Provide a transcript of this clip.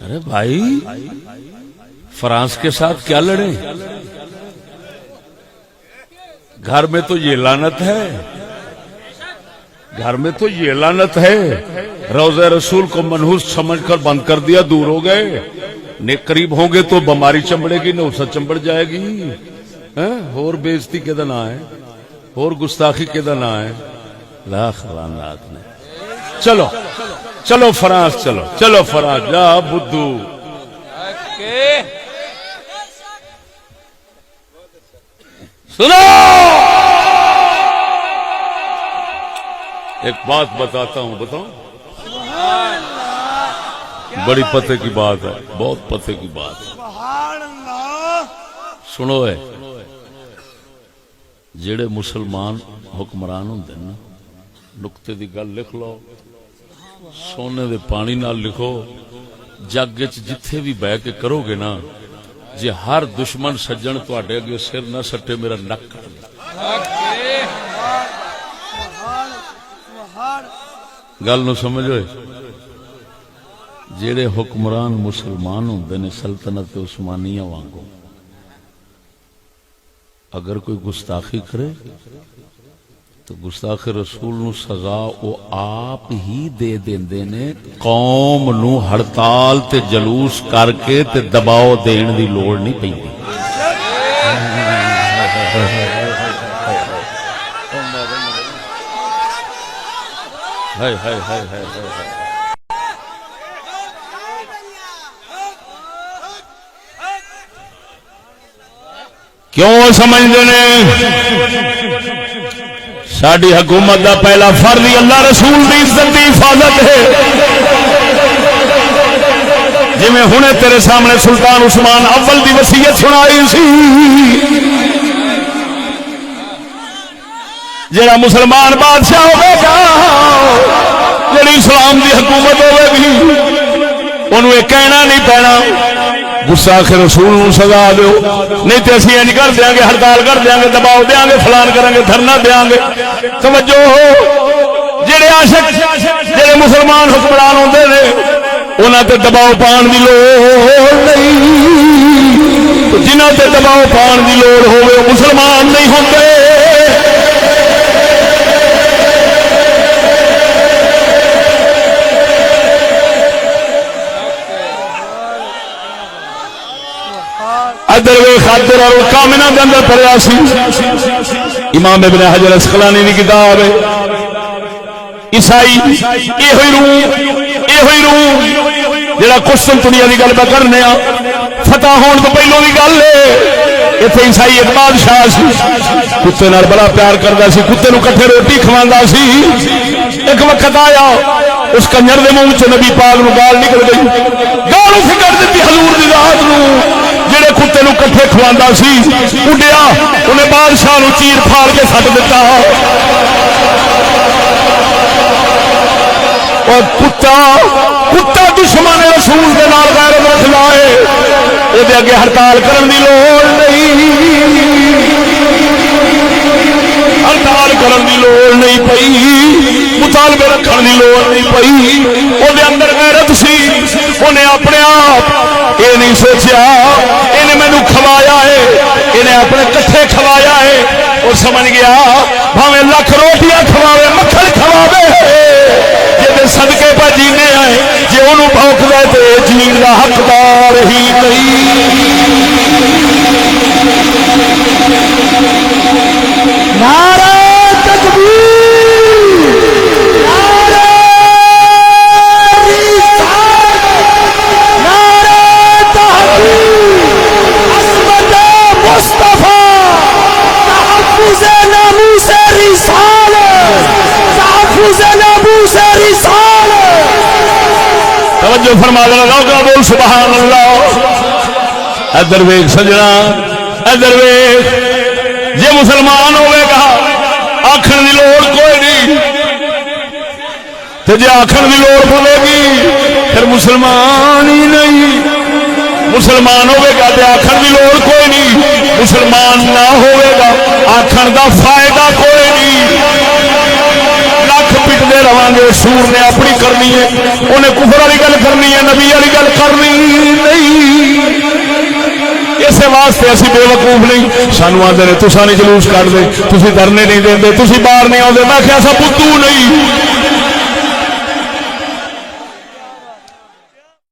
ارے بھائی فرانس کے ساتھ کیا لڑیں؟ گھر میں تو یہ لعنت ہے، گھر میں تو یہ لعنت ہے. روضہ رسول کو منحوس سمجھ کر بند کر دیا، دور ہو گئے. قریب ہوں گے تو بیماری چمڑے گی، نوست چمبڑ جائے گی. اور بےزتی کے دن آئے، اور گستاخی کے دن آئے. لا خلانات نے چلو چلو فرانس، چلو چلو فرانس جا بدھو. سنو ایک بات بتاتا ہوں، بتاؤں؟ بڑی پتے کی بات ہے، بہت پتے کی بات ہے. سنو ہے جڑے مسلمان حکمران ہوندے نا، نقطے دی گل لکھ لو، سونے دے پانی نال لکھو. جگ وچ جتھے بھی بہ کے کرو گے نا، جے ہر دشمن سجن تواڈے اگے سر نہ سٹے، میرا نک کٹ دے. گل نو سمجھو. جڑے حکمران مسلمان ہوندے نے سلطنت عثمانیہ وانگو، اگر کوئی گستاخی کرے تو گستاخ رسول نو سزا او آپ ہی دے دیندے نے. قوم نو ہڑتال تے جلوس کر کے تے دباؤ دین دی لوڑ نہیں پیندی. ہائے ہائے ہائے ہائے ہائے. کیوں سمجھتے نے ساری حکومت دا پہلا فرض ہی اللہ رسول دی عزت دی حفاظت ہے. جی میں ہنے تیرے سامنے سلطان عثمان اول دی وصیت سنائی سی، جڑا مسلمان بادشاہ ہوگا گا، جڑی اسلام دی حکومت ہوے گی، انہوں یہ کہنا نہیں پینا گستاخ رسول نو سزا دو، نہیں تو اسی انج کر دیاں گے، ہڑتال کر دیاں گے، دباؤ دیاں گے، فلان کریں گے، دھرنا دیاں گے. توجہ ہو، جڑے عاشق جڑے مسلمان حکمران ہوندے نے انہاں تے دباؤ پان دی لوڑ نہیں. جنہاں تے دباؤ پان دی لوڑ ہوے وہ مسلمان نہیں ہوندے. ادھر وے خاطر اور کامنا دے اندر پڑھیا سی، امام ابن حجر اسقلانی کی کتاب ہے. عیسائی اے ہوئی روح جڑا قسطنطنیہ دی گل کرنے آ، فتح ہون تو پہلو دی گل ہے. ایتھے عیسائی ایک بادشاہ سی، کتے نال بڑا پیار کردا سی، کتے نو کٹھے روٹی کھواندا سی. ایک وقت آیا اس کنجر دے منہ چ نبی پاک نو گال نکل گئی، گال اٹھ کر دتی حضور دی ذات نو. جڑے کتے نو کٹھے کھواندا سی اڈیا، انہیں بادشاہ نو چیر پھاڑ کے سٹ دتا. اور کتا دشمن رسول دے نال غیرت رکھ لائے، اے دے اگے ہڑتال کرن دی لوڑ نہیں، ہڑتال کرن دی لوڑ نہیں پئی، مطالبے رکھن دی لوڑ نہیں پئی. او دے اندر غیرت سی، انہیں اپنے آپ یہ نہیں سوچیا انہیں مینو کھوایا ہے، انہیں اپنے کٹھے کھوایا ہے. وہ سمجھ گیا بھاویں لکھ روٹیاں کھواوے، مکھن کھواوے، جی صدقے پہ جینے آئے، جی انہوں بھوک دے تو جین کا حقدار ہی نہیں. نعرہ تکبیر، توجہ فرما لگا بول سبحان اللہ. ادھر ویکھ سجنا، ادھر ویکھ، جے مسلمان ہوئے گا آکھن دی لوڑ کوئی نہیں، تے جے آکھن دی لوڑ پوے گی پھر مسلمان ہی نہیں. مسلمان ہوئے گا تے آکھن دی لوڑ کوئی نہیں، مسلمان نہ ہوئے گا آکھن دا فائدہ کوئی نہیں. لکھ پٹتے رہاں گے، سور نے اپنی کرنی ہے، انہیں کفر والی گل کرنی ہے، نبی والی گل کر اسے واسطے اسی بے وقوف نہیں سانو آدھے نے تساں نہیں جلوس کٹ دے تسی دھرنے نہیں دیندے تسی باہر نہیں آؤندے میں کہ ایسا بدھو نہیں